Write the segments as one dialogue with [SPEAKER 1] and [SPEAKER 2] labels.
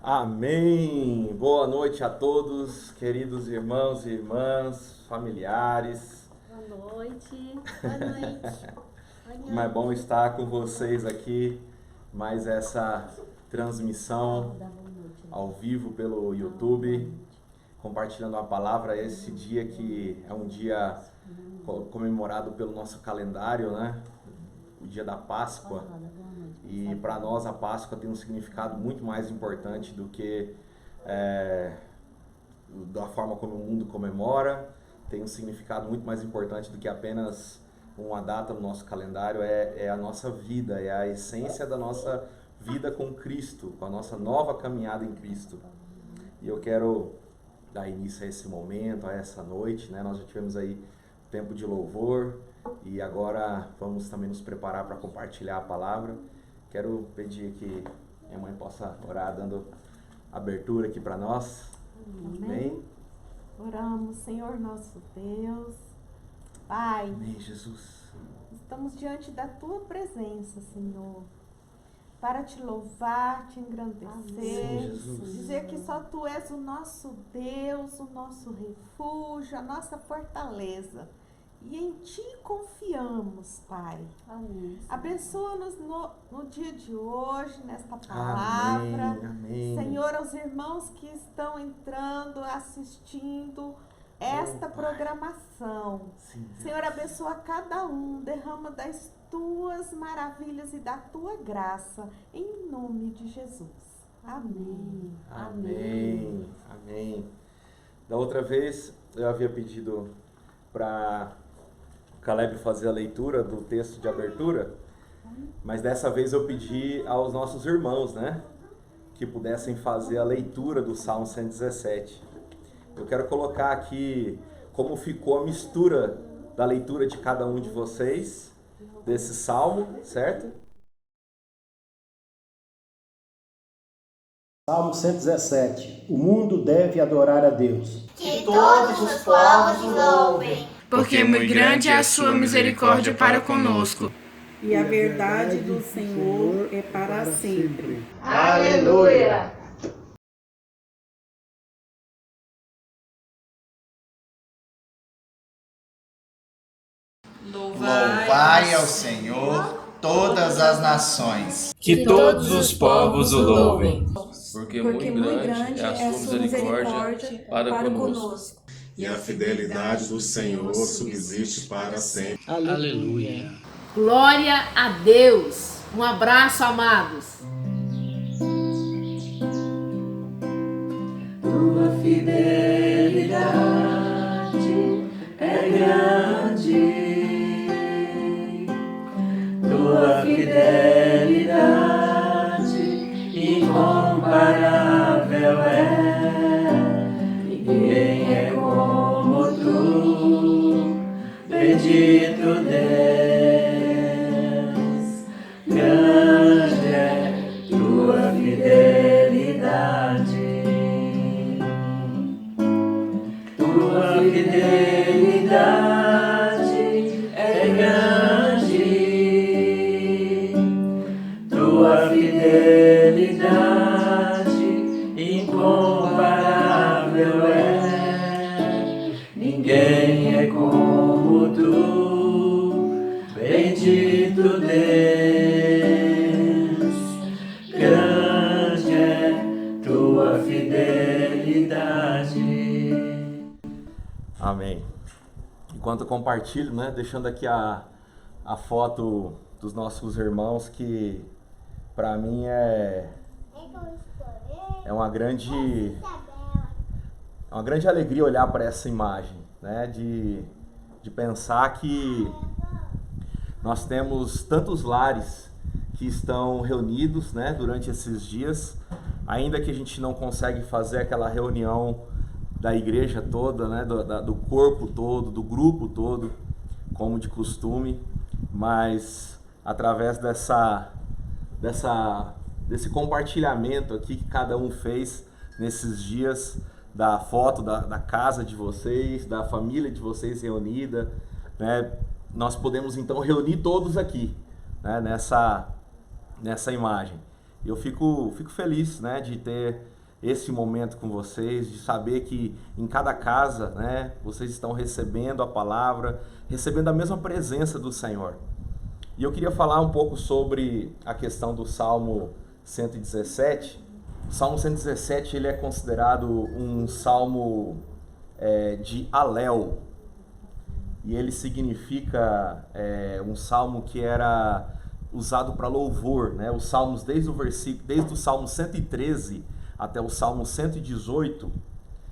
[SPEAKER 1] Amém! Boa noite a todos, queridos irmãos e irmãs, familiares.
[SPEAKER 2] Boa noite. Boa noite.
[SPEAKER 1] Como é bom estar com vocês aqui, mais essa transmissão ao vivo pelo YouTube, compartilhando a palavra. Esse dia que é um dia comemorado pelo nosso calendário, né? O dia da Páscoa. E para nós a Páscoa tem um significado muito mais importante do que da forma como o mundo comemora. Tem um significado muito mais importante do que apenas uma data no nosso calendário. É a nossa vida, é a essência da nossa vida com Cristo, com a nossa nova caminhada em Cristo. E eu quero dar início a esse momento, a essa noite, né? Nós já tivemos aí tempo de louvor e agora vamos também nos preparar para compartilhar a palavra. Quero pedir que minha mãe possa orar, dando abertura aqui para nós. Amém.
[SPEAKER 3] Oramos, Senhor nosso Deus. Pai,
[SPEAKER 1] Amém, Jesus.
[SPEAKER 3] estamos diante da Tua presença, Senhor, para Te louvar, Te engrandecer,
[SPEAKER 1] Jesus.
[SPEAKER 3] dizer que só Tu és o nosso Deus, o nosso refúgio, a nossa fortaleza. E em Ti confiamos, Pai.
[SPEAKER 2] Amém.
[SPEAKER 3] Abençoa-nos no dia de hoje, nesta palavra.
[SPEAKER 1] Amém, amém.
[SPEAKER 3] Senhor, aos irmãos que estão entrando, assistindo esta programação.
[SPEAKER 1] Sim,
[SPEAKER 3] Senhor, abençoa cada um, derrama das Tuas maravilhas e da Tua graça, em nome de Jesus. Amém.
[SPEAKER 1] Amém. Amém. Da outra vez eu havia pedido para Caleb fazer a leitura do texto de abertura, mas dessa vez eu pedi aos nossos irmãos, né, que pudessem fazer a leitura do Salmo 117. Eu quero colocar aqui como ficou a mistura da leitura de cada um de vocês, desse salmo, certo?
[SPEAKER 4] Salmo 117. O mundo deve adorar a Deus.
[SPEAKER 5] Que todos os povos o louvem.
[SPEAKER 6] Porque muito grande é a sua misericórdia para conosco.
[SPEAKER 7] E a verdade do Senhor é para sempre.
[SPEAKER 5] Aleluia!
[SPEAKER 8] Louvai ao Senhor todas as nações.
[SPEAKER 9] Que todos os povos o louvem.
[SPEAKER 10] Porque muito grande é a sua misericórdia para conosco.
[SPEAKER 11] E a fidelidade do Senhor subsiste para sempre.
[SPEAKER 9] Aleluia.
[SPEAKER 2] Glória a Deus. Um abraço, amados.
[SPEAKER 12] Tua fidelidade é grande. Tua fidelidade incomparável é. Ninguém é como tu, bendito Deus. Grande é tua fidelidade. Tua fidelidade é grande. Tua fidelidade incomparável é. Ninguém é como tu, bendito Deus. Grande é tua fidelidade.
[SPEAKER 1] Amém. Enquanto eu compartilho, né, deixando aqui a foto dos nossos irmãos, que para mim é uma grande alegria olhar para essa imagem, né, de pensar que nós temos tantos lares que estão reunidos, né, durante esses dias, ainda que a gente não consegue fazer aquela reunião da igreja toda, né, do corpo todo, do grupo todo, como de costume, mas através desse compartilhamento aqui que cada um fez nesses dias, da foto da casa de vocês, da família de vocês reunida, né, nós podemos então reunir todos aqui, né, nessa imagem. Eu fico feliz, né, de ter esse momento com vocês, de saber que em cada casa, né, vocês estão recebendo a palavra, recebendo a mesma presença do Senhor. E eu queria falar um pouco sobre a questão do Salmo 117. O Salmo 117 ele é considerado um salmo de Alel. E ele significa um salmo que era usado para louvor, né? Os salmos desde o Salmo 113 até o Salmo 118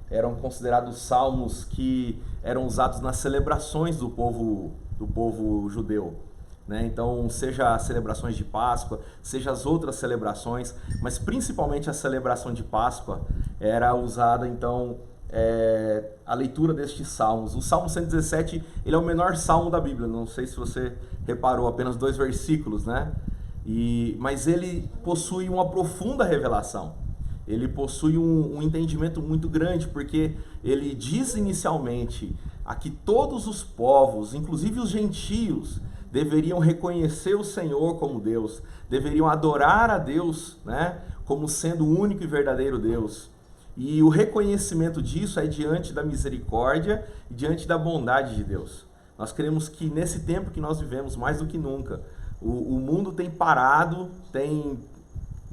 [SPEAKER 1] eram considerados salmos que eram usados nas celebrações do povo judeu, né? Então, seja as celebrações de Páscoa, seja as outras celebrações, mas principalmente a celebração de Páscoa era usada, então, a leitura destes salmos. O Salmo 117, ele é o menor salmo da Bíblia, não sei se você reparou, apenas 2 versículos, né? Mas ele possui uma profunda revelação, ele possui um entendimento muito grande, porque ele diz inicialmente a que todos os povos, inclusive os gentios, deveriam reconhecer o Senhor como Deus, deveriam adorar a Deus, né, como sendo o único e verdadeiro Deus. E o reconhecimento disso é diante da misericórdia e diante da bondade de Deus. Nós cremos que nesse tempo que nós vivemos, mais do que nunca, o mundo tem parado, tem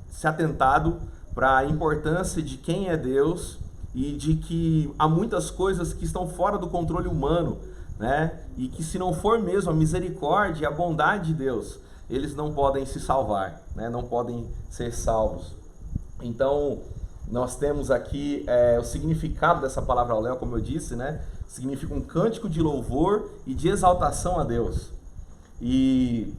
[SPEAKER 1] se atentado para a importância de quem é Deus e de que há muitas coisas que estão fora do controle humano, né? E que se não for mesmo a misericórdia e a bondade de Deus, eles não podem se salvar, né? Não podem ser salvos. Então, nós temos aqui o significado dessa palavra Alel, como eu disse, né? Significa um cântico de louvor e de exaltação a Deus. E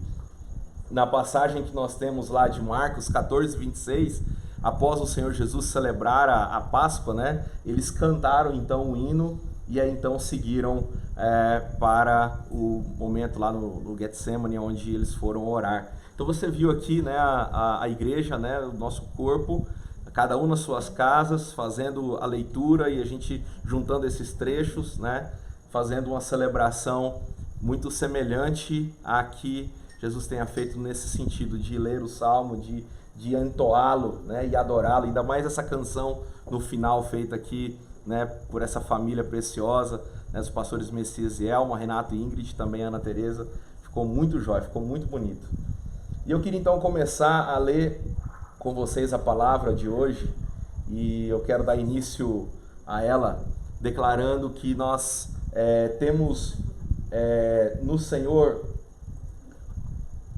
[SPEAKER 1] na passagem que nós temos lá de Marcos 14, 26, após o Senhor Jesus celebrar a Páscoa, né? Eles cantaram então o hino e aí então seguiram para o momento lá no Getsemane, onde eles foram orar. Então você viu aqui, né, a igreja, né, o nosso corpo, cada um nas suas casas, fazendo a leitura e a gente juntando esses trechos, né, fazendo uma celebração muito semelhante a que Jesus tenha feito nesse sentido de ler o Salmo, de entoá-lo, né, e adorá-lo, ainda mais essa canção no final feita aqui, né, por essa família preciosa, né, os pastores Messias e Elma, Renato e Ingrid, também a Ana Teresa. Ficou muito jóia, ficou muito bonito. E eu queria então começar a ler com vocês a palavra de hoje, e eu quero dar início a ela declarando que nós temos no Senhor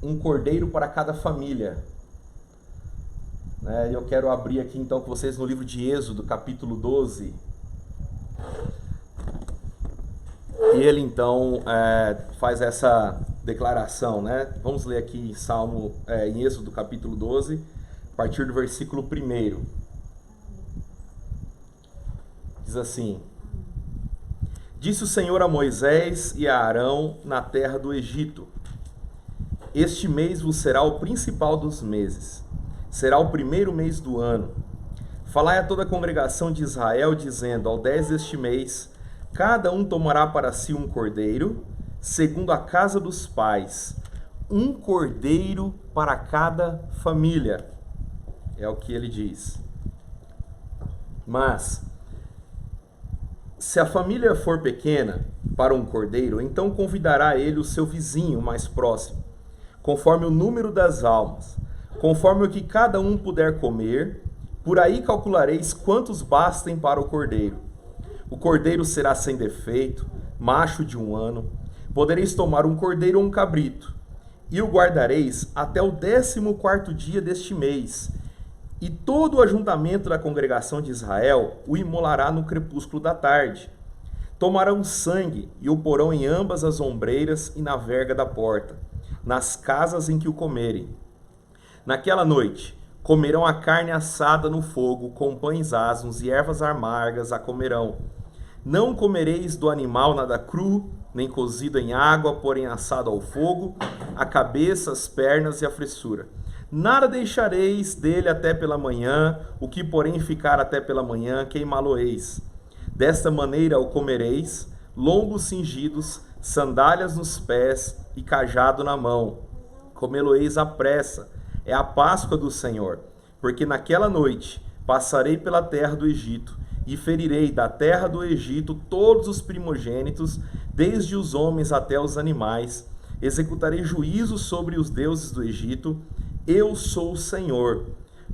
[SPEAKER 1] um cordeiro para cada família. Eu quero abrir aqui então com vocês no livro de Êxodo, capítulo 12. E ele então faz essa declaração, né? Vamos ler aqui em Êxodo, capítulo 12, a partir do versículo 1. Diz assim: Disse o Senhor a Moisés e a Arão na terra do Egito: Este mês vos será o principal dos meses, será o 1º mês do ano. Falai a toda a congregação de Israel, dizendo: Ao 10 deste mês, cada um tomará para si um cordeiro, segundo a casa dos pais, um cordeiro para cada família. É o que ele diz. Mas, se a família for pequena para um cordeiro, então convidará ele o seu vizinho mais próximo, conforme o número das almas, conforme o que cada um puder comer, por aí calculareis quantos bastem para o cordeiro. O cordeiro será sem defeito, macho de 1 ano. Podereis tomar um cordeiro ou um cabrito, e o guardareis até o 14º dia deste mês. E todo o ajuntamento da congregação de Israel o imolará no crepúsculo da tarde. Tomarão sangue e o porão em ambas as ombreiras e na verga da porta, nas casas em que o comerem. Naquela noite, comerão a carne assada no fogo, com pães asmos e ervas amargas a comerão. Não comereis do animal nada cru, nem cozido em água, porém assado ao fogo, a cabeça, as pernas e a fressura. Nada deixareis dele até pela manhã, o que porém ficar até pela manhã, queimá-lo-eis. Desta maneira o comereis, lombos cingidos, sandálias nos pés e cajado na mão. Comê-lo-eis à pressa, é a Páscoa do Senhor, porque naquela noite passarei pela terra do Egito, e ferirei da terra do Egito todos os primogênitos, desde os homens até os animais. Executarei juízo sobre os deuses do Egito. Eu sou o Senhor.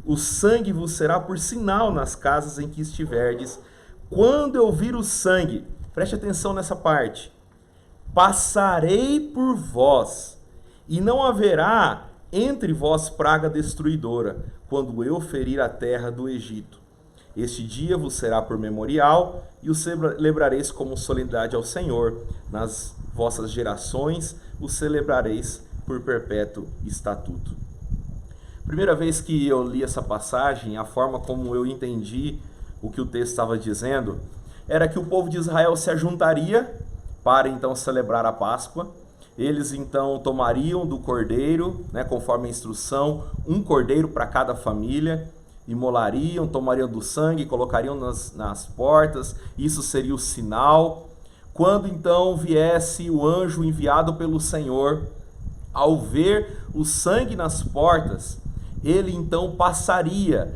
[SPEAKER 1] O sangue vos será por sinal nas casas em que estiverdes. Quando eu vir o sangue, preste atenção nessa parte, passarei por vós, e não haverá entre vós praga destruidora, quando eu ferir a terra do Egito. Este dia vos será por memorial, e o celebrareis como solenidade ao Senhor. Nas vossas gerações o celebrareis por perpétuo estatuto. Primeira vez que eu li essa passagem, a forma como eu entendi o que o texto estava dizendo, era que o povo de Israel se ajuntaria para então celebrar a Páscoa. Eles então tomariam do cordeiro, conforme a instrução, um cordeiro para cada família, imolariam, tomariam do sangue, colocariam nas portas. Isso seria o sinal. Quando então viesse o anjo enviado pelo Senhor, ao ver o sangue nas portas, ele então passaria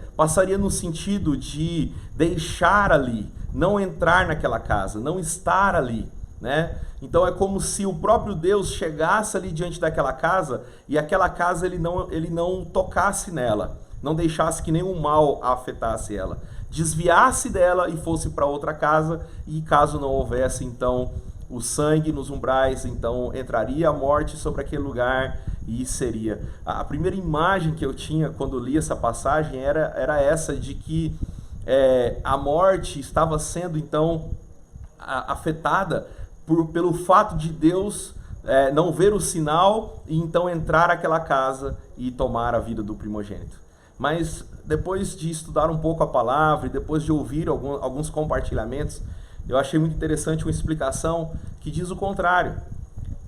[SPEAKER 1] no sentido de deixar ali, não entrar naquela casa, não estar ali, né? Então é como se o próprio Deus chegasse ali diante daquela casa e aquela casa ele não tocasse nela, não deixasse que nenhum mal afetasse ela, desviasse dela e fosse para outra casa, e caso não houvesse então o sangue nos umbrais, então entraria a morte sobre aquele lugar e seria. A primeira imagem que eu tinha quando li essa passagem era essa de que a morte estava sendo então afetada pelo fato de Deus não ver o sinal e então entrar naquela casa e tomar a vida do primogênito. Mas depois de estudar um pouco a palavra e depois de ouvir alguns compartilhamentos, eu achei muito interessante uma explicação que diz o contrário,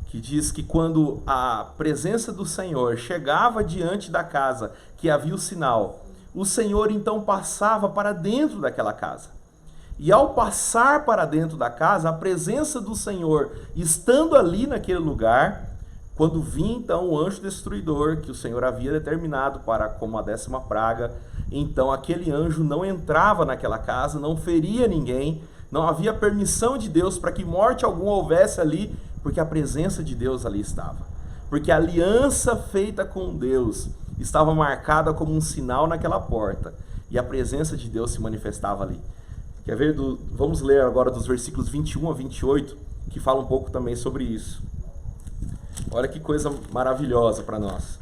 [SPEAKER 1] que diz que quando a presença do Senhor chegava diante da casa que havia o sinal, o Senhor então passava para dentro daquela casa. E ao passar para dentro da casa, a presença do Senhor estando ali naquele lugar, quando vinha então o anjo destruidor que o Senhor havia determinado para como a 10ª praga, então aquele anjo não entrava naquela casa, não feria ninguém, não havia permissão de Deus para que morte alguma houvesse ali, porque a presença de Deus ali estava. Porque a aliança feita com Deus estava marcada como um sinal naquela porta, e a presença de Deus se manifestava ali. Quer ver? Vamos ler agora dos versículos 21 a 28, que fala um pouco também sobre isso. Olha que coisa maravilhosa para nós.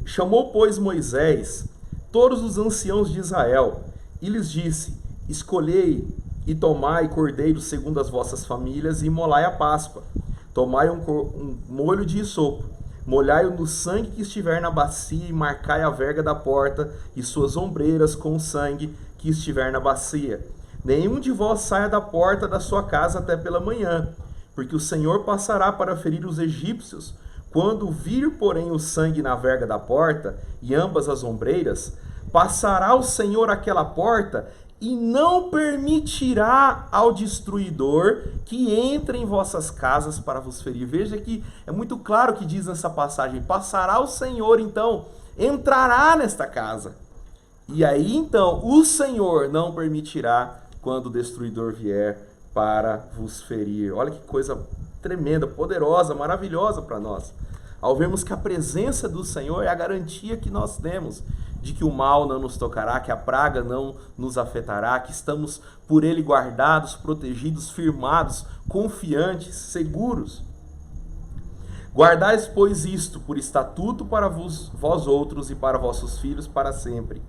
[SPEAKER 1] Chamou, pois, Moisés todos os anciãos de Israel e lhes disse: escolhei e tomai cordeiro segundo as vossas famílias e imolai a Páscoa. Tomai um molho de isopo, molhai-o no sangue que estiver na bacia e marcai a verga da porta e suas ombreiras com o sangue que estiver na bacia. Nenhum de vós saia da porta da sua casa até pela manhã, porque o Senhor passará para ferir os egípcios. Quando vir, porém, o sangue na verga da porta e ambas as ombreiras, passará o Senhor aquela porta e não permitirá ao destruidor que entre em vossas casas para vos ferir. Veja que é muito claro que diz nessa passagem: passará o Senhor, então, entrará nesta casa. E aí, então, o Senhor não permitirá quando o destruidor vier para vos ferir. Olha que coisa tremenda, poderosa, maravilhosa para nós. Ao vermos que a presença do Senhor é a garantia que nós temos de que o mal não nos tocará, que a praga não nos afetará, que estamos por Ele guardados, protegidos, firmados, confiantes, seguros. Guardais, pois, isto por estatuto para vós outros e para vossos filhos para sempre.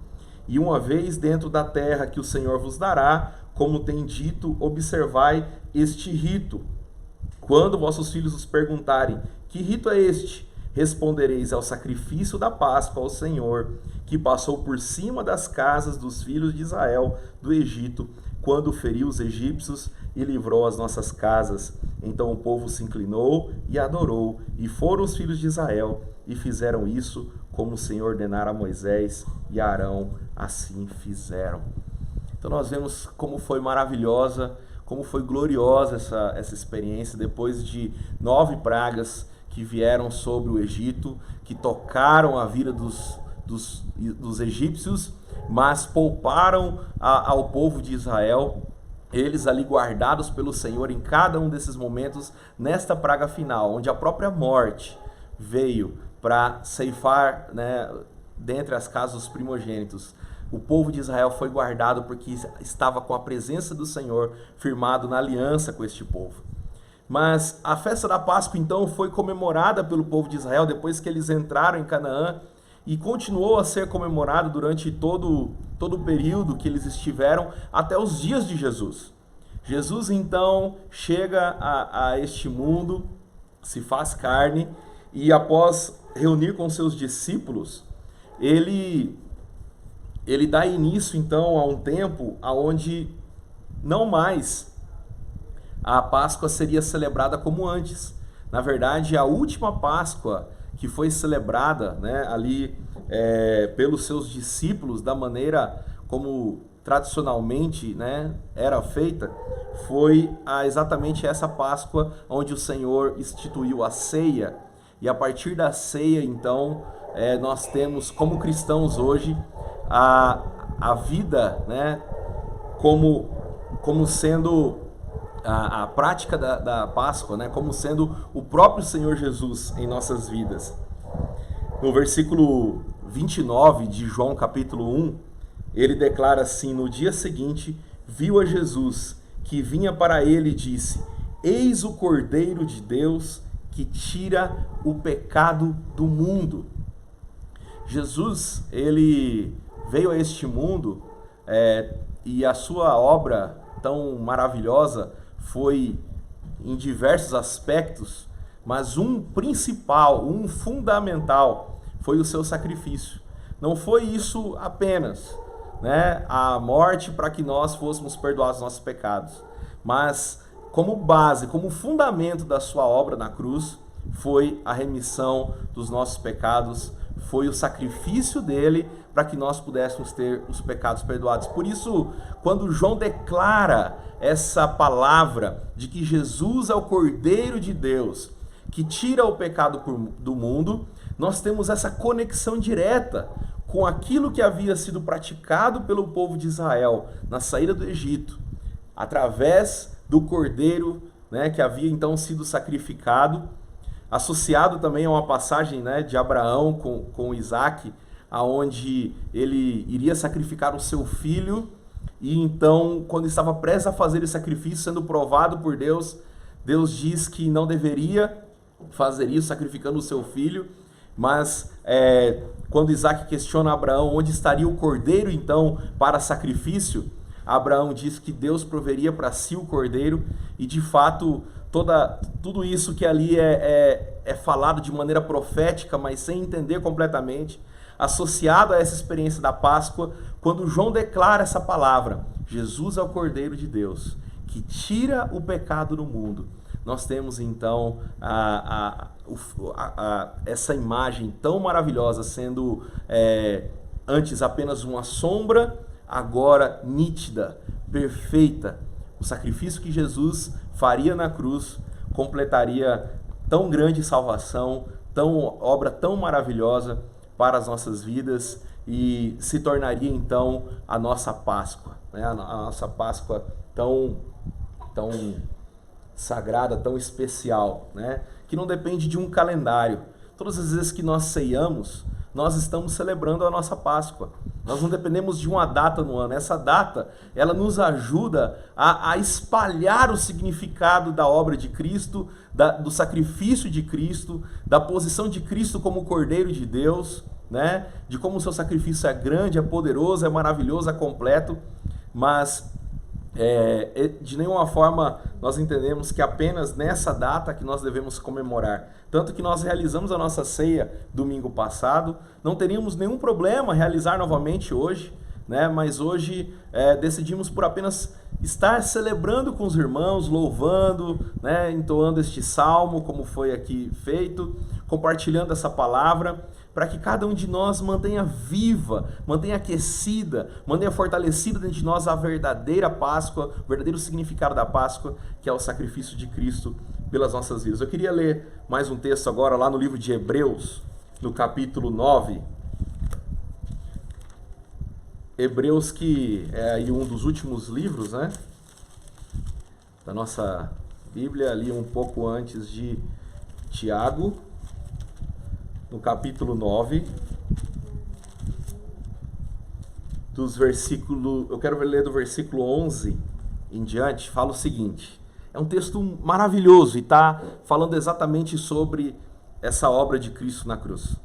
[SPEAKER 1] E uma vez dentro da terra que o Senhor vos dará, como tem dito, observai este rito. Quando vossos filhos os perguntarem: que rito é este? Respondereis: ao sacrifício da Páscoa ao Senhor, que passou por cima das casas dos filhos de Israel do Egito, quando feriu os egípcios e livrou as nossas casas. Então o povo se inclinou e adorou, e foram os filhos de Israel e fizeram isso como o Senhor ordenara a Moisés e a Arão, assim fizeram. Então nós vemos como foi maravilhosa, como foi gloriosa essa experiência, depois de 9 pragas que vieram sobre o Egito, que tocaram a vida dos egípcios, mas pouparam ao povo de Israel, eles ali guardados pelo Senhor em cada um desses momentos, nesta praga final, onde a própria morte veio para ceifar, né, dentre as casas dos primogênitos. O povo de Israel foi guardado porque estava com a presença do Senhor firmado na aliança com este povo. Mas a festa da Páscoa então foi comemorada pelo povo de Israel depois que eles entraram em Canaã e continuou a ser comemorado durante todo o período que eles estiveram até os dias de Jesus. Jesus então chega a este mundo, se faz carne e após reunir com seus discípulos, ele dá início então a um tempo onde não mais a Páscoa seria celebrada como antes. Na verdade, a última Páscoa que foi celebrada, né, ali pelos seus discípulos da maneira como tradicionalmente, né, era feita, foi exatamente essa Páscoa onde o Senhor instituiu a ceia. E a partir da ceia, então, nós temos como cristãos hoje a vida, né, como sendo a prática da Páscoa, né, como sendo o próprio Senhor Jesus em nossas vidas. No versículo 29 de João capítulo 1, ele declara assim: no dia seguinte, viu a Jesus que vinha para ele e disse: eis o Cordeiro de Deus que tira o pecado do mundo. Jesus, ele veio a este mundo e a sua obra tão maravilhosa foi em diversos aspectos, mas um principal, um fundamental, foi o seu sacrifício. Não foi isso apenas, né, a morte para que nós fôssemos perdoados os nossos pecados, mas como base, como fundamento da sua obra na cruz, foi a remissão dos nossos pecados, foi o sacrifício dele para que nós pudéssemos ter os pecados perdoados. Por isso, quando João declara essa palavra de que Jesus é o Cordeiro de Deus, que tira o pecado do mundo, nós temos essa conexão direta com aquilo que havia sido praticado pelo povo de Israel na saída do Egito, através do Cordeiro, né, que havia então sido sacrificado, associado também a uma passagem, né, de Abraão com Isaac, aonde ele iria sacrificar o seu filho, e então, quando estava prestes a fazer esse sacrifício, sendo provado por Deus, Deus diz que não deveria fazer isso, sacrificando o seu filho, mas quando Isaac questiona Abraão onde estaria o cordeiro então para sacrifício, Abraão diz que Deus proveria para si o cordeiro, e de fato tudo isso que ali é falado de maneira profética, mas sem entender completamente, associado a essa experiência da Páscoa, quando João declara essa palavra: Jesus é o Cordeiro de Deus, que tira o pecado do mundo. Nós temos então essa imagem tão maravilhosa sendo antes apenas uma sombra, agora nítida, perfeita. O sacrifício que Jesus faria na cruz completaria tão grande salvação, obra tão maravilhosa para as nossas vidas, e se tornaria então a nossa Páscoa, né? A nossa Páscoa tão sagrada, tão especial, né? Que não depende de um calendário. Todas as vezes que nós ceiamos, nós estamos celebrando a nossa Páscoa. Nós não dependemos de uma data no ano. Essa data, ela nos ajuda a espalhar o significado da obra de Cristo, do sacrifício de Cristo, da posição de Cristo como Cordeiro de Deus, né? De como o seu sacrifício é grande, é poderoso, é maravilhoso, é completo, mas de nenhuma forma nós entendemos que apenas nessa data que nós devemos comemorar. Tanto que nós realizamos a nossa ceia domingo passado, não teríamos nenhum problema realizar novamente hoje, né? Mas hoje decidimos por apenas estar celebrando com os irmãos, louvando, né? Entoando este salmo, como foi aqui feito, compartilhando essa palavra, para que cada um de nós mantenha viva, mantenha aquecida, mantenha fortalecida dentro de nós a verdadeira Páscoa, o verdadeiro significado da Páscoa, que é o sacrifício de Cristo pelas nossas vidas. Eu queria ler mais um texto agora lá no livro de Hebreus, no capítulo 9. Hebreus, que é aí um dos últimos livros, né, da nossa Bíblia, ali um pouco antes de Tiago, no capítulo 9, eu quero ler do versículo 11 em diante, fala o seguinte, é um texto maravilhoso e está falando exatamente sobre essa obra de Cristo na cruz.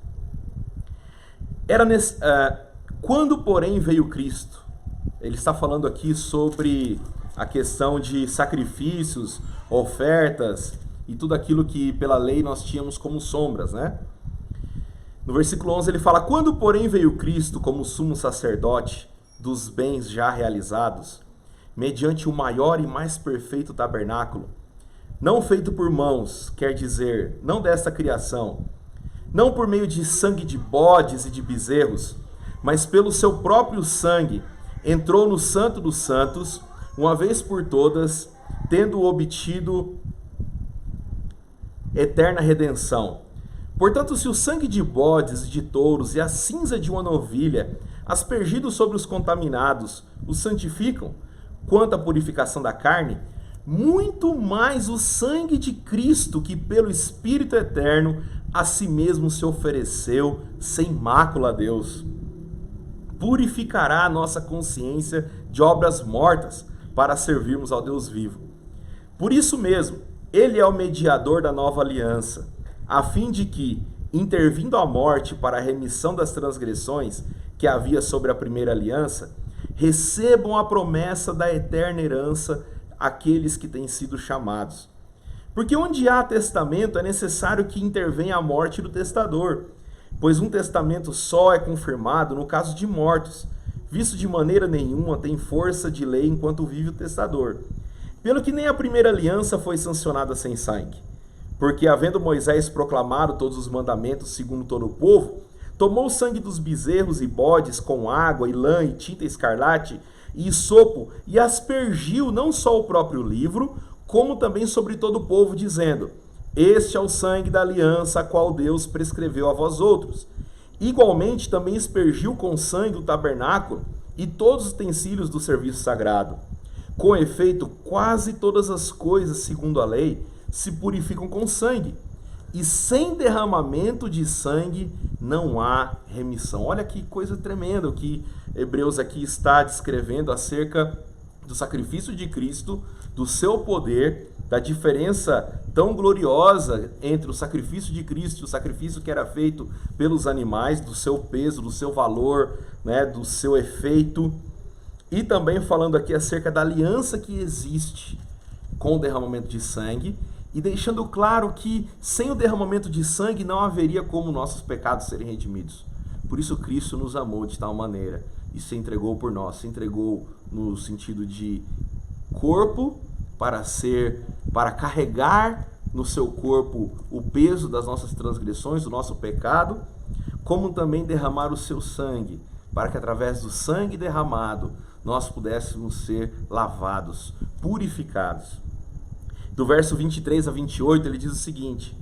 [SPEAKER 1] Quando, porém, veio Cristo, ele está falando aqui sobre a questão de sacrifícios, ofertas e tudo aquilo que pela lei nós tínhamos como sombras, né? No versículo 11 ele fala, quando, porém, veio Cristo como sumo sacerdote dos bens já realizados, mediante o maior e mais perfeito tabernáculo, não feito por mãos, quer dizer, não desta criação, não por meio de sangue de bodes e de bezerros, mas pelo seu próprio sangue, entrou no Santo dos Santos, uma vez por todas, tendo obtido eterna redenção. Portanto, se o sangue de bodes e de touros e a cinza de uma novilha, aspergidos sobre os contaminados, os santificam, quanto à purificação da carne, muito mais o sangue de Cristo, que pelo Espírito Eterno a si mesmo se ofereceu sem mácula a Deus, purificará a nossa consciência de obras mortas para servirmos ao Deus vivo. Por isso mesmo, ele é o mediador da nova aliança, a fim de que, intervindo a morte para a remissão das transgressões que havia sobre a primeira aliança, recebam a promessa da eterna herança aqueles que têm sido chamados. Porque onde há testamento é necessário que intervenha a morte do testador, pois um testamento só é confirmado no caso de mortos, visto de maneira nenhuma tem força de lei enquanto vive o testador. Pelo que nem a primeira aliança foi sancionada sem sangue. Porque, havendo Moisés proclamado todos os mandamentos segundo todo o povo, tomou o sangue dos bezerros e bodes com água e lã e tinta escarlate e hisopo e aspergiu não só o próprio livro, como também sobre todo o povo, dizendo: este é o sangue da aliança a qual Deus prescreveu a vós outros. Igualmente também aspergiu com sangue o tabernáculo e todos os utensílios do serviço sagrado. Com efeito, quase todas as coisas, segundo a lei, se purificam com sangue, e sem derramamento de sangue não há remissão. Olha que coisa tremenda o que Hebreus aqui está descrevendo acerca do sacrifício de Cristo, do seu poder, da diferença tão gloriosa entre o sacrifício de Cristo e o sacrifício que era feito pelos animais, do seu peso, do seu valor, né, do seu efeito, e também falando aqui acerca da aliança que existe com o derramamento de sangue, e deixando claro que sem o derramamento de sangue não haveria como nossos pecados serem redimidos. Por isso Cristo nos amou de tal maneira e se entregou por nós, se entregou no sentido de corpo para carregar no seu corpo o peso das nossas transgressões, do nosso pecado, como também derramar o seu sangue, para que através do sangue derramado nós pudéssemos ser lavados, purificados. Do verso 23 a 28, ele diz o seguinte: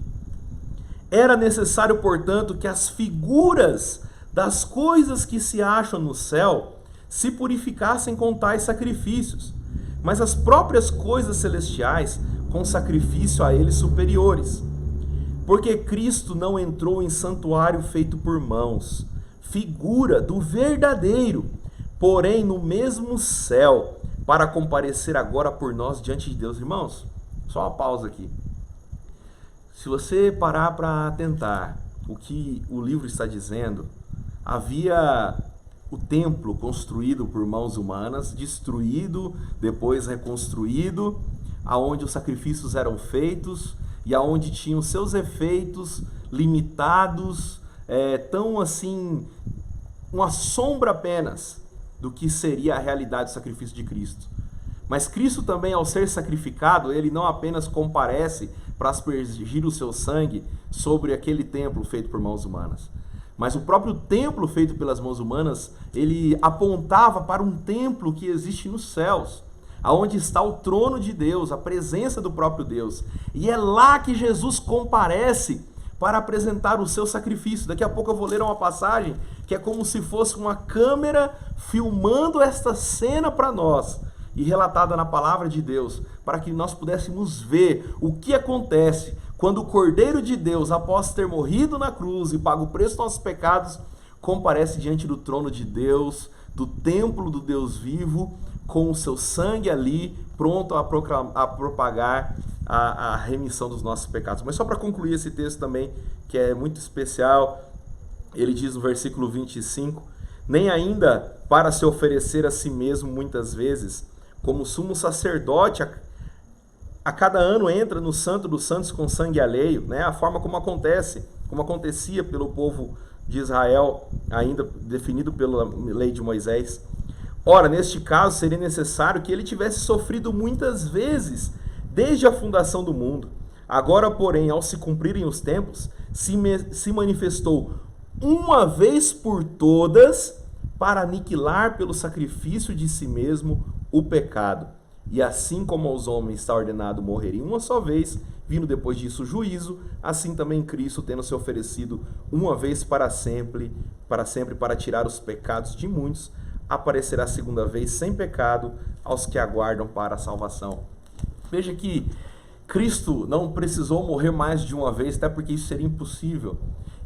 [SPEAKER 1] era necessário, portanto, que as figuras das coisas que se acham no céu se purificassem com tais sacrifícios, mas as próprias coisas celestiais com sacrifício a eles superiores. Porque Cristo não entrou em santuário feito por mãos, figura do verdadeiro, porém no mesmo céu, para comparecer agora por nós diante de Deus. Irmãos, só uma pausa aqui. Se você parar para atentar o que o livro está dizendo, havia o templo construído por mãos humanas, destruído, depois reconstruído, aonde os sacrifícios eram feitos e aonde tinham seus efeitos limitados, tão assim, uma sombra apenas do que seria a realidade do sacrifício de Cristo. Mas Cristo também, ao ser sacrificado, ele não apenas comparece para aspergir o seu sangue sobre aquele templo feito por mãos humanas, mas o próprio templo feito pelas mãos humanas, ele apontava para um templo que existe nos céus, aonde está o trono de Deus, a presença do próprio Deus. E é lá que Jesus comparece para apresentar o seu sacrifício. Daqui a pouco eu vou ler uma passagem que é como se fosse uma câmera filmando esta cena para nós e relatada na palavra de Deus, para que nós pudéssemos ver o que acontece quando o Cordeiro de Deus, após ter morrido na cruz e pago o preço dos nossos pecados, comparece diante do trono de Deus, do templo do Deus vivo, com o seu sangue ali, pronto a propagar a remissão dos nossos pecados. Mas só para concluir esse texto também, que é muito especial, ele diz no versículo 25, nem ainda para se oferecer a si mesmo muitas vezes, como sumo sacerdote a cada ano entra no Santo dos Santos com sangue alheio, né? A forma como acontecia pelo povo de Israel, ainda definido pela lei de Moisés. Ora, neste caso seria necessário que ele tivesse sofrido muitas vezes desde a fundação do mundo. Agora, porém, ao se cumprirem os tempos, se manifestou uma vez por todas para aniquilar pelo sacrifício de si mesmo o pecado. E assim como aos homens está ordenado morrerem uma só vez, vindo depois disso o juízo, assim também Cristo, tendo se oferecido uma vez para sempre para tirar os pecados de muitos, aparecerá segunda vez sem pecado aos que aguardam para a salvação. Veja que Cristo não precisou morrer mais de uma vez, até porque isso seria impossível.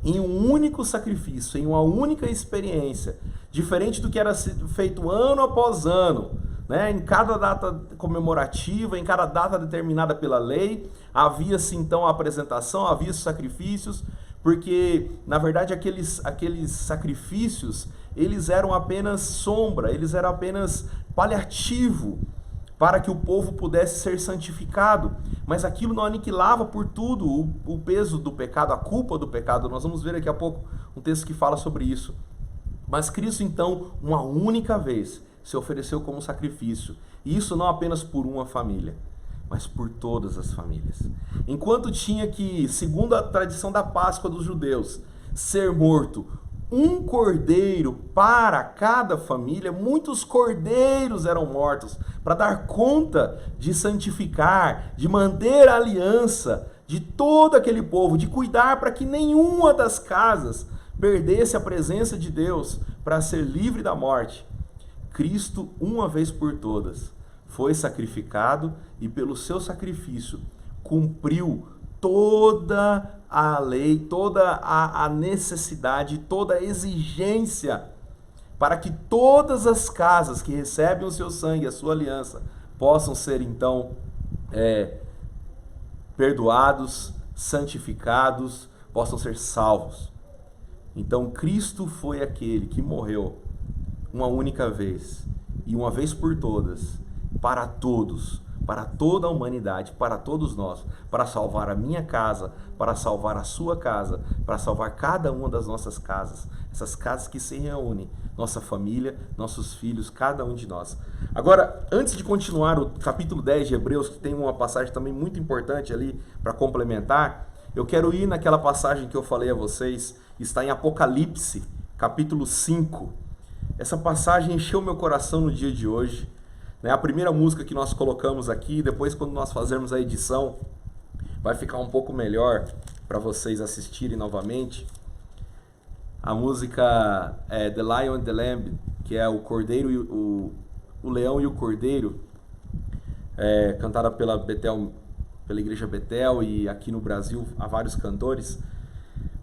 [SPEAKER 1] Em um único sacrifício, em uma única experiência, diferente do que era feito ano após ano, né? Em cada data comemorativa, em cada data determinada pela lei, havia-se então a apresentação, havia os sacrifícios, porque na verdade aqueles sacrifícios, eles eram apenas sombra, eles eram apenas paliativo para que o povo pudesse ser santificado, mas aquilo não aniquilava por tudo o peso do pecado, a culpa do pecado. Nós vamos ver daqui a pouco um texto que fala sobre isso. Mas Cristo então, uma única vez, se ofereceu como sacrifício, e isso não apenas por uma família, mas por todas as famílias. Enquanto tinha que, segundo a tradição da Páscoa dos judeus, ser morto um cordeiro para cada família, muitos cordeiros eram mortos para dar conta de santificar, de manter a aliança de todo aquele povo, de cuidar para que nenhuma das casas perdesse a presença de Deus para ser livre da morte. Cristo, uma vez por todas, foi sacrificado e pelo seu sacrifício cumpriu toda a lei, toda a necessidade, toda a exigência para que todas as casas que recebem o seu sangue, a sua aliança, possam ser então perdoados, santificados, possam ser salvos. Então Cristo foi aquele que morreu uma única vez e uma vez por todas, para todos, para toda a humanidade, para todos nós, para salvar a minha casa, para salvar a sua casa, para salvar cada uma das nossas casas, essas casas que se reúnem, nossa família, nossos filhos, cada um de nós. Agora, antes de continuar o capítulo 10 de Hebreus, que tem uma passagem também muito importante ali para complementar, eu quero ir naquela passagem que eu falei a vocês, está em Apocalipse, capítulo 5. Essa passagem encheu meu coração no dia de hoje. A primeira música que nós colocamos aqui, depois quando nós fazermos a edição, vai ficar um pouco melhor para vocês assistirem novamente. A música é The Lion and the Lamb, que é o Cordeiro e o Leão e o Cordeiro, cantada pela Igreja Betel, e aqui no Brasil há vários cantores.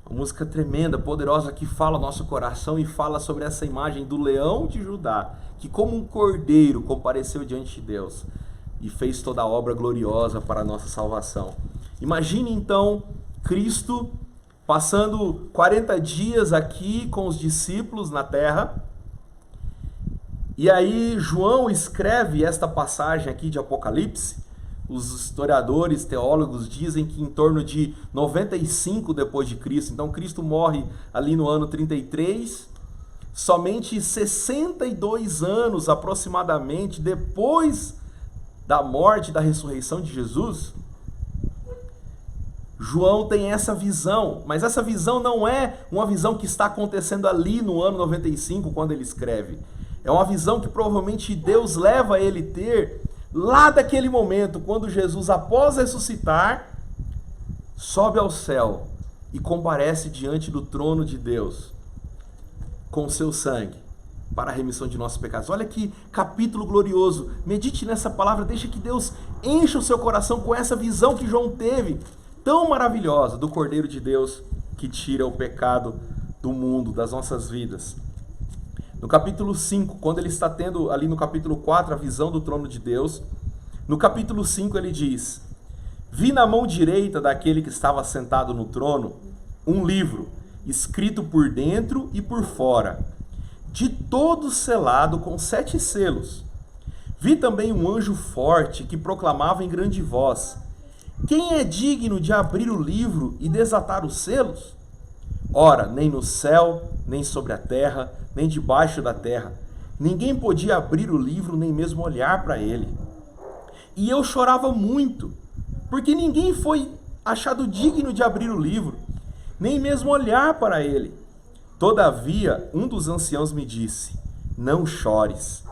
[SPEAKER 1] Uma música tremenda, poderosa, que fala ao nosso coração e fala sobre essa imagem do leão de Judá, que como um cordeiro compareceu diante de Deus e fez toda a obra gloriosa para a nossa salvação. Imagine então Cristo passando 40 dias aqui com os discípulos na terra, e aí João escreve esta passagem aqui de Apocalipse. Os historiadores, teólogos dizem que em torno de 95 depois de Cristo. Então Cristo morre ali no ano 33, somente 62 anos aproximadamente depois da morte e da ressurreição de Jesus. João tem essa visão, mas essa visão não é uma visão que está acontecendo ali no ano 95 quando ele escreve. É uma visão que provavelmente Deus leva ele a ter lá daquele momento, quando Jesus, após ressuscitar, sobe ao céu e comparece diante do trono de Deus com o seu sangue para a remissão de nossos pecados. Olha que capítulo glorioso. Medite nessa palavra, deixa que Deus encha o seu coração com essa visão que João teve, tão maravilhosa, do Cordeiro de Deus que tira o pecado do mundo, das nossas vidas. No capítulo 5, quando ele está tendo ali no capítulo 4 a visão do trono de Deus, no capítulo 5 ele diz: vi na mão direita daquele que estava sentado no trono um livro, escrito por dentro e por fora, de todo selado com 7 selos. Vi também um anjo forte que proclamava em grande voz: quem é digno de abrir o livro e desatar os selos? Ora, nem no céu, nem sobre a terra, nem debaixo da terra, ninguém podia abrir o livro, nem mesmo olhar para ele. E eu chorava muito, porque ninguém foi achado digno de abrir o livro, nem mesmo olhar para ele. Todavia, um dos anciãos me disse: não chores,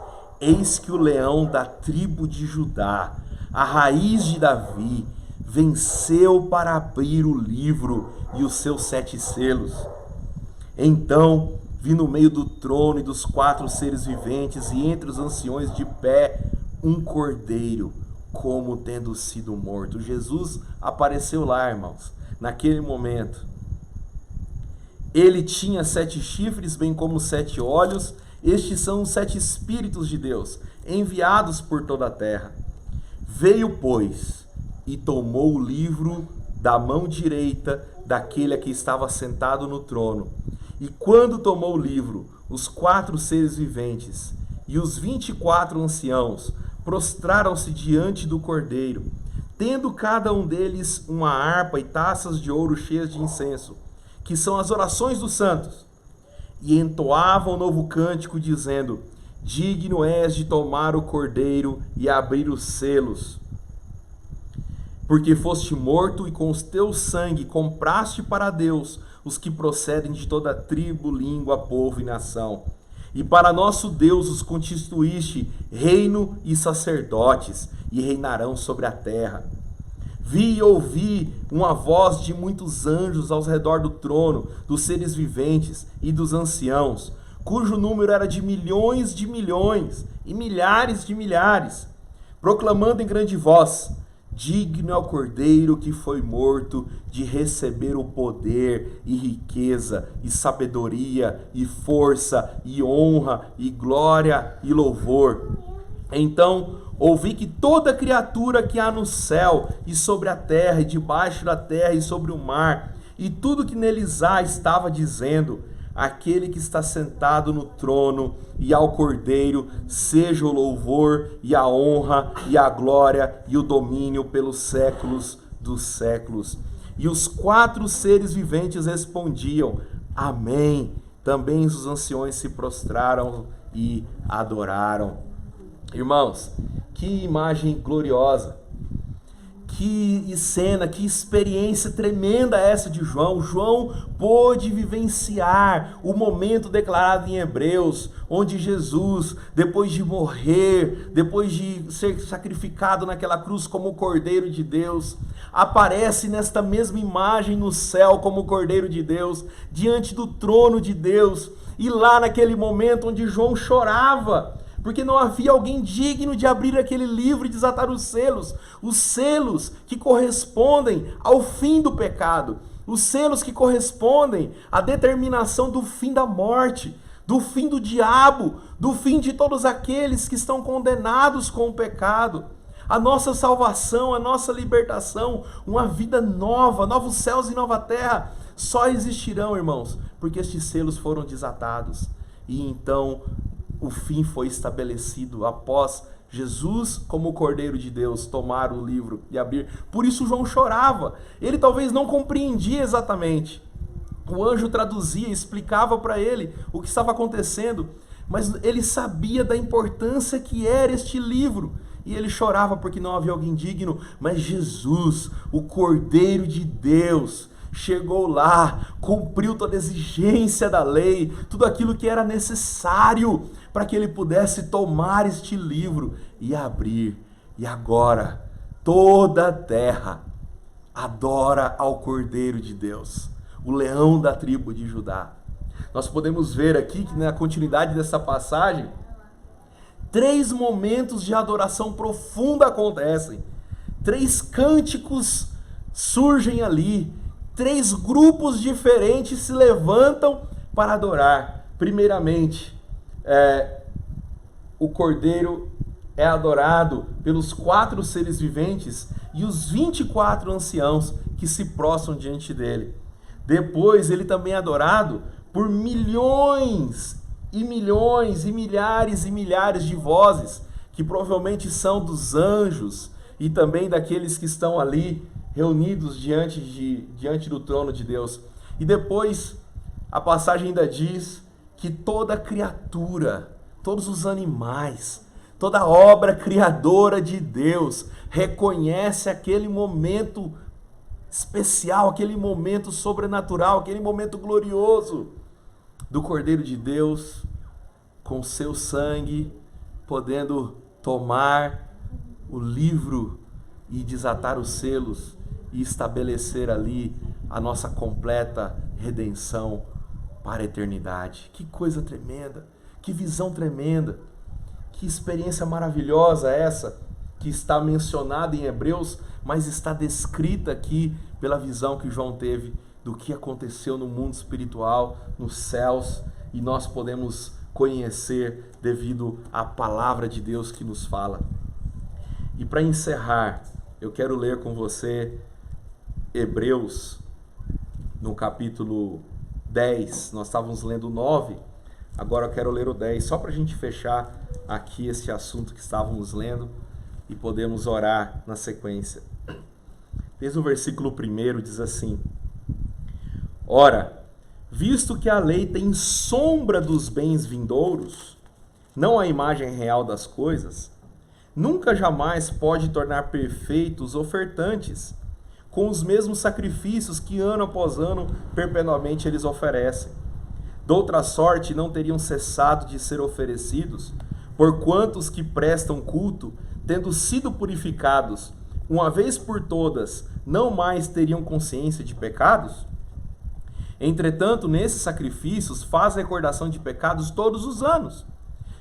[SPEAKER 1] eis que o leão da tribo de Judá, a raiz de Davi, venceu para abrir o livro e os seus 7 selos. Então vi no meio do trono e dos 4 seres viventes e entre os anciões de pé um cordeiro, como tendo sido morto. Jesus apareceu lá, irmãos, naquele momento. Ele tinha 7 chifres, bem como 7 olhos. Estes são os 7 Espíritos de Deus, enviados por toda a terra. Veio, pois, e tomou o livro da mão direita daquele que estava sentado no trono. E quando tomou o livro, os 4 seres viventes e os 24 anciãos prostraram-se diante do Cordeiro, tendo cada um deles uma harpa e taças de ouro cheias de incenso, que são as orações dos santos, e entoavam um novo cântico, dizendo: digno és de tomar o Cordeiro e abrir os selos, porque foste morto e com o teu sangue compraste para Deus os que procedem de toda tribo, língua, povo e nação. E para nosso Deus os constituíste reino e sacerdotes, e reinarão sobre a terra. Vi e ouvi uma voz de muitos anjos ao redor do trono, dos seres viventes e dos anciãos, cujo número era de milhões e milhares de milhares, proclamando em grande voz: digno é o Cordeiro que foi morto de receber o poder e riqueza e sabedoria e força e honra e glória e louvor. Então ouvi que toda criatura que há no céu e sobre a terra e debaixo da terra e sobre o mar e tudo que neles há estava dizendo: aquele que está sentado no trono e ao Cordeiro seja o louvor e a honra e a glória e o domínio pelos séculos dos séculos. E os 4 seres viventes respondiam: amém. Também os anciões se prostraram e adoraram. Irmãos, que imagem gloriosa, que cena, que experiência tremenda essa de João. João pôde vivenciar o momento declarado em Hebreus, onde Jesus, depois de morrer, depois de ser sacrificado naquela cruz como o Cordeiro de Deus, aparece nesta mesma imagem no céu como o Cordeiro de Deus, diante do trono de Deus. E lá naquele momento onde João chorava, porque não havia alguém digno de abrir aquele livro e desatar os selos que correspondem ao fim do pecado, os selos que correspondem à determinação do fim da morte, do fim do diabo, do fim de todos aqueles que estão condenados com o pecado. A nossa salvação, a nossa libertação, uma vida nova, novos céus e nova terra, só existirão, irmãos, porque estes selos foram desatados. E então o fim foi estabelecido após Jesus, como o Cordeiro de Deus, tomar o livro e abrir. Por isso João chorava. Ele talvez não compreendia exatamente. O anjo traduzia, explicava para ele o que estava acontecendo, mas ele sabia da importância que era este livro. E ele chorava porque não havia alguém digno. Mas Jesus, o Cordeiro de Deus, chegou lá, cumpriu toda a exigência da lei, tudo aquilo que era necessário para que ele pudesse tomar este livro e abrir. E agora toda a terra adora ao Cordeiro de Deus. o leão da tribo de Judá. Nós podemos ver aqui que na continuidade dessa passagem, 3 momentos de adoração profunda acontecem. 3 cânticos surgem ali. 3 grupos diferentes se levantam para adorar. Primeiramente, o Cordeiro é adorado pelos 4 seres viventes e os 24 anciãos que se prostram diante dele. Depois, ele também é adorado por milhões e milhões e milhares de vozes, que provavelmente são dos anjos e também daqueles que estão ali reunidos diante do trono de Deus. E depois, a passagem ainda diz que toda criatura, todos os animais, toda obra criadora de Deus reconhece aquele momento especial, aquele momento sobrenatural, aquele momento glorioso do Cordeiro de Deus, com seu sangue, podendo tomar o livro e desatar os selos e estabelecer ali a nossa completa redenção para a eternidade. Que coisa tremenda, que visão tremenda, que experiência maravilhosa essa, que está mencionada em Hebreus, mas está descrita aqui pela visão que João teve do que aconteceu no mundo espiritual, nos céus, e nós podemos conhecer devido à palavra de Deus que nos fala. E para encerrar, eu quero ler com você Hebreus, no capítulo 10, nós estávamos lendo o 9, agora eu quero ler o 10, só para a gente fechar aqui esse assunto que estávamos lendo e podemos orar na sequência. Desde o versículo 1 diz assim: Ora, visto que a lei tem sombra dos bens vindouros, não a imagem real das coisas, nunca jamais pode tornar perfeitos ofertantes, com os mesmos sacrifícios que ano após ano perpetuamente eles oferecem. Doutra sorte não teriam cessado de ser oferecidos, porquanto os que prestam culto, tendo sido purificados, uma vez por todas, não mais teriam consciência de pecados? Entretanto, nesses sacrifícios faz recordação de pecados todos os anos,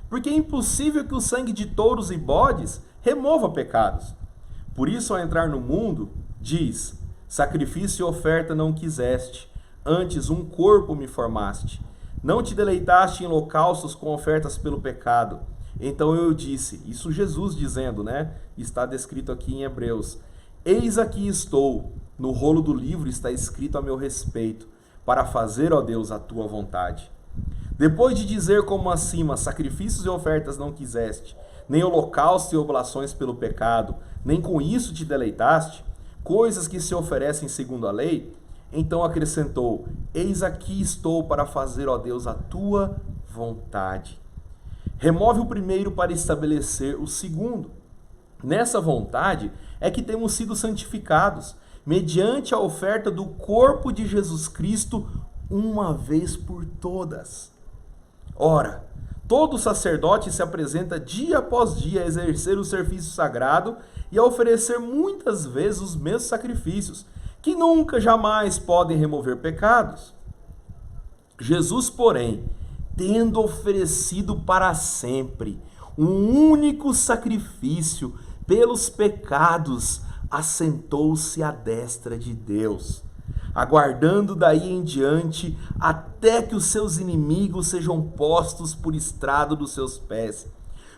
[SPEAKER 1] porque é impossível que o sangue de touros e bodes remova pecados. Por isso, ao entrar no mundo, diz: sacrifício e oferta não quiseste, antes um corpo me formaste. Não te deleitaste em holocaustos com ofertas pelo pecado. Então eu disse, isso Jesus dizendo, né? Está descrito aqui em Hebreus: eis aqui estou, no rolo do livro está escrito a meu respeito, para fazer, ó Deus, a tua vontade. Depois de dizer como acima, sacrifícios e ofertas não quiseste, nem holocaustos e oblações pelo pecado, nem com isso te deleitaste, coisas que se oferecem segundo a lei, então acrescentou: eis aqui estou para fazer, ó Deus, a tua vontade. Remove o primeiro para estabelecer o segundo. Nessa vontade é que temos sido santificados, mediante a oferta do corpo de Jesus Cristo, uma vez por todas. Ora, todo sacerdote se apresenta dia após dia a exercer o serviço sagrado e a oferecer muitas vezes os mesmos sacrifícios, que nunca, jamais podem remover pecados. Jesus, porém, tendo oferecido para sempre um único sacrifício pelos pecados, assentou-se à destra de Deus, aguardando daí em diante até que os seus inimigos sejam postos por estrado dos seus pés.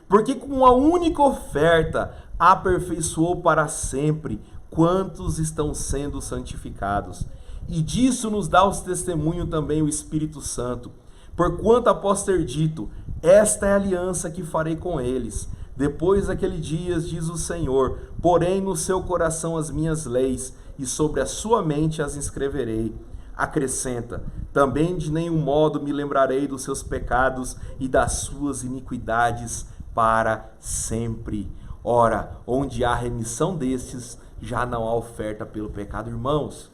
[SPEAKER 1] Porque com a única oferta aperfeiçoou para sempre quantos estão sendo santificados. E disso nos dá o testemunho também o Espírito Santo. Porquanto após ter dito, esta é a aliança que farei com eles, depois daquele dia, diz o Senhor, porém no seu coração as minhas leis, e sobre a sua mente as inscreverei. Acrescenta, também de nenhum modo me lembrarei dos seus pecados e das suas iniquidades para sempre. Ora, onde há remissão destes, já não há oferta pelo pecado. Irmãos,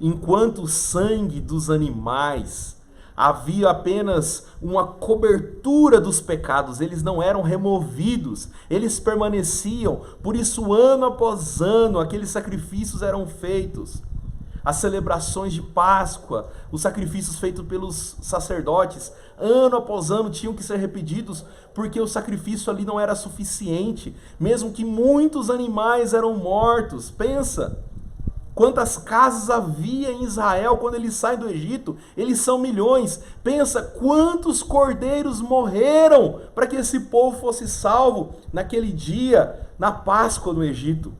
[SPEAKER 1] enquanto o sangue dos animais havia apenas uma cobertura dos pecados, eles não eram removidos, eles permaneciam, por isso ano após ano aqueles sacrifícios eram feitos. as celebrações de Páscoa, os sacrifícios feitos pelos sacerdotes, ano após ano tinham que ser repetidos, porque o sacrifício ali não era suficiente, mesmo que muitos animais eram mortos. Pensa, quantas casas havia em Israel quando eles saem do Egito? Eles são milhões. Pensa quantos cordeiros morreram para que esse povo fosse salvo naquele dia, na Páscoa no Egito.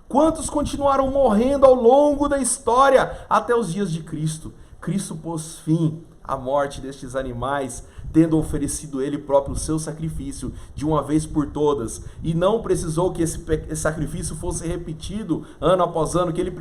[SPEAKER 1] Quantos continuaram morrendo ao longo da história até os dias de Cristo? Cristo pôs fim à morte destes animais, tendo oferecido ele próprio o seu sacrifício de uma vez por todas, e não precisou que esse sacrifício fosse repetido ano após ano, que ele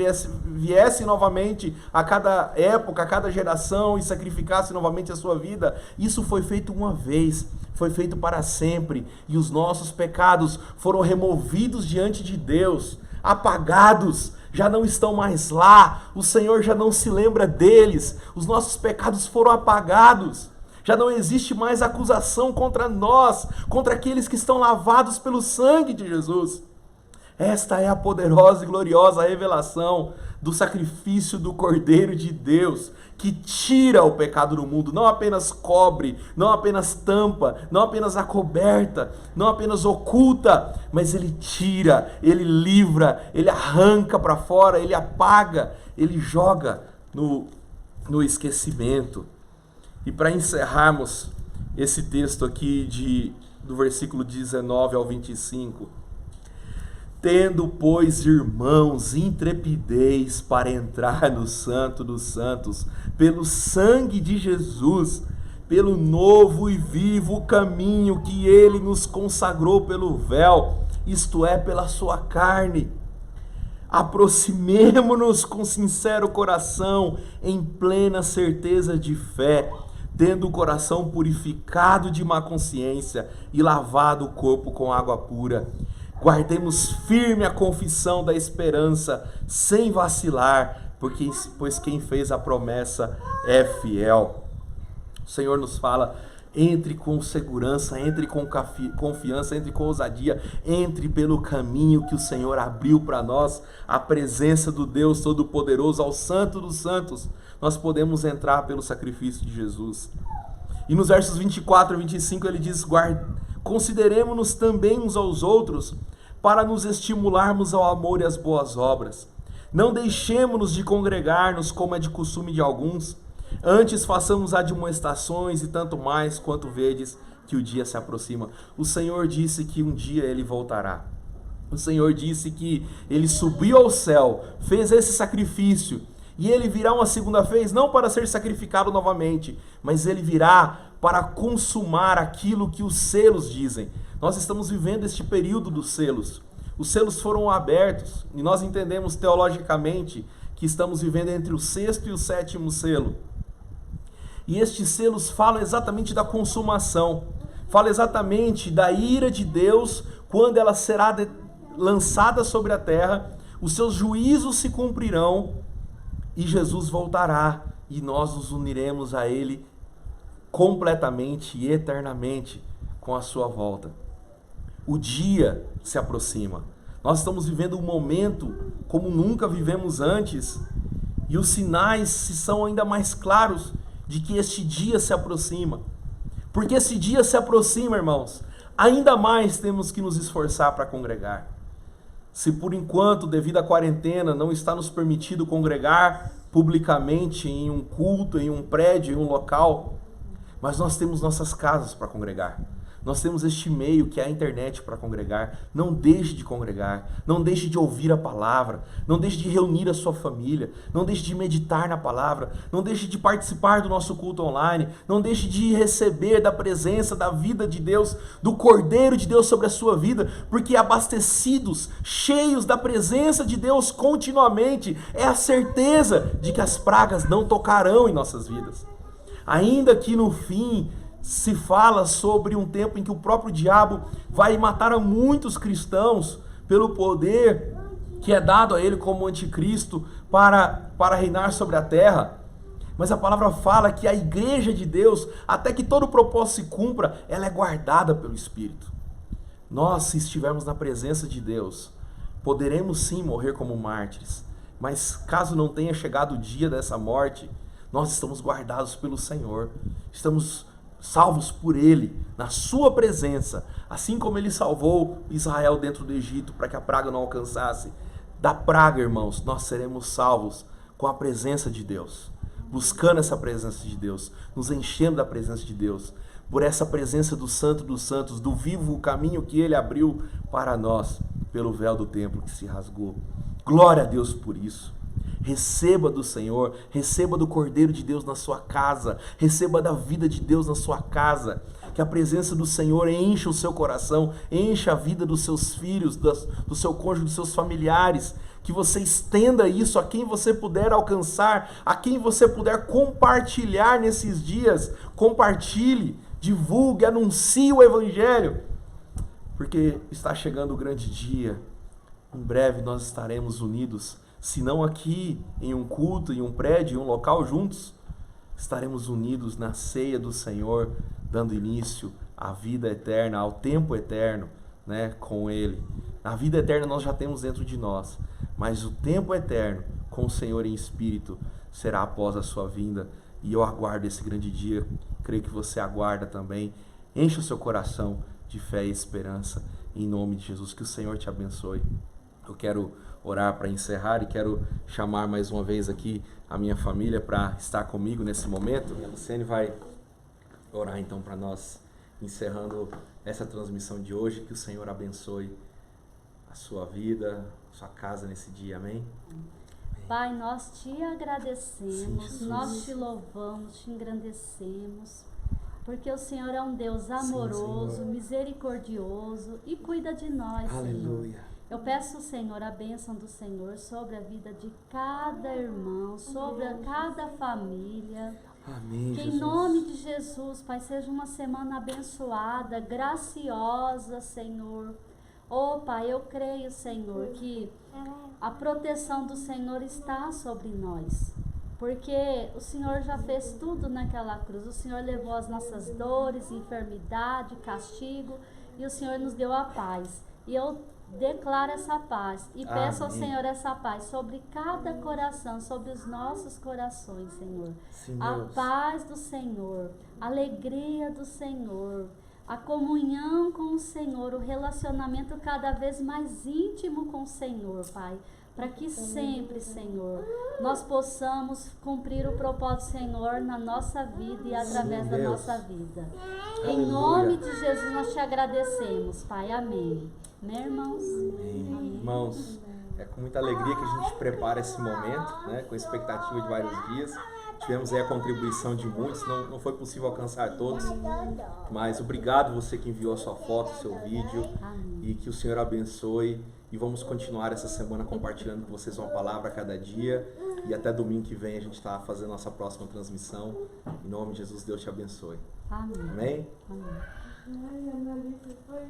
[SPEAKER 1] viesse novamente a cada época, a cada geração e sacrificasse novamente a sua vida. Isso foi feito uma vez, foi feito para sempre, e os nossos pecados foram removidos diante de Deus, apagados, já não estão mais lá, o Senhor já não se lembra deles, os nossos pecados foram apagados, já não existe mais acusação contra nós, contra aqueles que estão lavados pelo sangue de Jesus. Esta é a poderosa e gloriosa revelação do sacrifício do Cordeiro de Deus, que tira o pecado do mundo, não apenas cobre, não apenas tampa, não apenas acoberta, não apenas oculta, mas ele tira, ele livra, ele arranca para fora, ele apaga, ele joga no esquecimento. E para encerrarmos esse texto aqui do versículo 19 ao 25, tendo, pois, irmãos, intrepidez para entrar no Santo dos Santos, pelo sangue de Jesus, pelo novo e vivo caminho que ele nos consagrou pelo véu, isto é, pela sua carne. Aproximemo-nos com sincero coração, em plena certeza de fé, tendo o coração purificado de má consciência e lavado o corpo com água pura. Guardemos firme a confissão da esperança, sem vacilar, pois quem fez a promessa é fiel. O Senhor nos fala: entre com segurança, entre com confiança, entre com ousadia, entre pelo caminho que o Senhor abriu para nós, a presença do Deus Todo-Poderoso, ao Santo dos Santos. Nós podemos entrar pelo sacrifício de Jesus. E nos versos 24 e 25 ele diz: consideremo-nos também uns aos outros, para nos estimularmos ao amor e às boas obras. Não deixemo-nos de congregar-nos, como é de costume de alguns, antes façamos admoestações, e tanto mais quanto vedes que o dia se aproxima. O Senhor disse que um dia ele voltará. O Senhor disse que ele subiu ao céu, fez esse sacrifício, e ele virá uma segunda vez, não para ser sacrificado novamente, mas ele virá para consumar aquilo que os selos dizem. Nós estamos vivendo este período dos selos. Os selos foram abertos, e nós entendemos teologicamente que estamos vivendo entre o 6º e o 7º selo. E estes selos falam exatamente da consumação, falam exatamente da ira de Deus, quando ela será lançada sobre a terra, os seus juízos se cumprirão, e Jesus voltará, e nós nos uniremos a Ele completamente e eternamente com a sua volta. O dia se aproxima. Nós estamos vivendo um momento como nunca vivemos antes, e os sinais são ainda mais claros de que este dia se aproxima. Porque esse dia se aproxima, irmãos, ainda mais temos que nos esforçar para congregar. Se por enquanto, devido à quarentena, não está nos permitido congregar publicamente em um culto, em um prédio, em um local, mas nós temos nossas casas para congregar. Nós temos este meio que é a internet para congregar. Não deixe de congregar, não deixe de ouvir a palavra, não deixe de reunir a sua família, não deixe de meditar na palavra, não deixe de participar do nosso culto online, não deixe de receber da presença, da vida de Deus, do Cordeiro de Deus sobre a sua vida, porque abastecidos, cheios da presença de Deus continuamente, é a certeza de que as pragas não tocarão em nossas vidas. Ainda que no fim se fala sobre um tempo em que o próprio diabo vai matar a muitos cristãos pelo poder que é dado a ele como anticristo para reinar sobre a terra. Mas a palavra fala que a igreja de Deus, até que todo o propósito se cumpra, ela é guardada pelo Espírito. Nós, se estivermos na presença de Deus, poderemos sim morrer como mártires, Mas caso não tenha chegado o dia dessa morte, nós estamos guardados pelo Senhor. Estamos salvos por Ele, na sua presença. Assim como Ele salvou Israel dentro do Egito para que a praga não alcançasse. Da praga, irmãos, nós seremos salvos com a presença de Deus. Buscando essa presença de Deus, nos enchendo da presença de Deus, por essa presença do Santo dos Santos, do vivo caminho que Ele abriu para nós, pelo véu do templo que se rasgou. Glória a Deus por isso. Receba do Senhor, receba do Cordeiro de Deus na sua casa, receba da vida de Deus na sua casa. Que a presença do Senhor encha o seu coração, encha a vida dos seus filhos, do seu cônjuge, dos seus familiares. Que você estenda isso a quem você puder alcançar, a quem você puder compartilhar nesses dias. Compartilhe, divulgue, anuncie o Evangelho. Porque está chegando o grande dia. Em breve nós estaremos unidos, se não aqui em um culto, em um prédio, em um local juntos, estaremos unidos na ceia do Senhor, dando início à vida eterna, ao tempo eterno, né, com Ele. A vida eterna nós já temos dentro de nós, mas o tempo eterno com o Senhor em espírito será após a sua vinda. E eu aguardo esse grande dia, creio que você aguarda também. Encha o seu coração de fé e esperança, em nome de Jesus. Que o Senhor te abençoe. Eu quero orar para encerrar e quero chamar mais uma vez aqui a minha família para estar comigo nesse momento. A Luciane vai orar então para nós, encerrando essa transmissão de hoje. Que o Senhor abençoe a sua vida, a sua casa nesse dia, amém?
[SPEAKER 13] Pai, nós te agradecemos,
[SPEAKER 1] Sim,
[SPEAKER 13] nós te louvamos, te engrandecemos, porque o Senhor é um Deus amoroso,
[SPEAKER 1] Sim,
[SPEAKER 13] misericordioso e cuida de nós,
[SPEAKER 1] Aleluia.
[SPEAKER 13] Senhor. Eu peço, Senhor, a bênção do Senhor sobre a vida de cada irmão, sobre cada família.
[SPEAKER 1] Amém,
[SPEAKER 13] Que
[SPEAKER 1] Jesus.
[SPEAKER 13] em nome de Jesus, Pai, seja uma semana abençoada, graciosa, Senhor. Oh, Pai, eu creio, Senhor, que a proteção do Senhor está sobre nós. Porque o Senhor já fez tudo naquela cruz. O Senhor levou as nossas dores, enfermidade, castigo, e o Senhor nos deu a paz. E eu declaro essa paz e peço ao Senhor essa paz sobre cada coração, sobre os nossos corações, Senhor.
[SPEAKER 1] Sim,
[SPEAKER 13] A
[SPEAKER 1] Deus.
[SPEAKER 13] paz do Senhor, a alegria do Senhor, a comunhão com o Senhor, o relacionamento cada vez mais íntimo com o Senhor, Pai. Para que sempre, Senhor, nós possamos cumprir o propósito do Senhor na nossa vida e através da nossa vida. Em nome de Jesus nós te agradecemos, Pai. Amém. Amém, irmãos?
[SPEAKER 1] Amém. Irmãos, é com muita alegria que a gente prepara esse momento, né, com expectativa de vários dias. Tivemos aí a contribuição de muitos, não foi possível alcançar todos, mas obrigado você que enviou a sua foto, seu vídeo, e que o Senhor abençoe. E vamos continuar essa semana compartilhando com vocês uma palavra a cada dia. E até domingo que vem a gente está fazendo nossa próxima transmissão. Em nome de Jesus, Deus te abençoe.
[SPEAKER 13] Amém.
[SPEAKER 1] Amém?
[SPEAKER 13] Amém.
[SPEAKER 3] Ai, Ana Alice, foi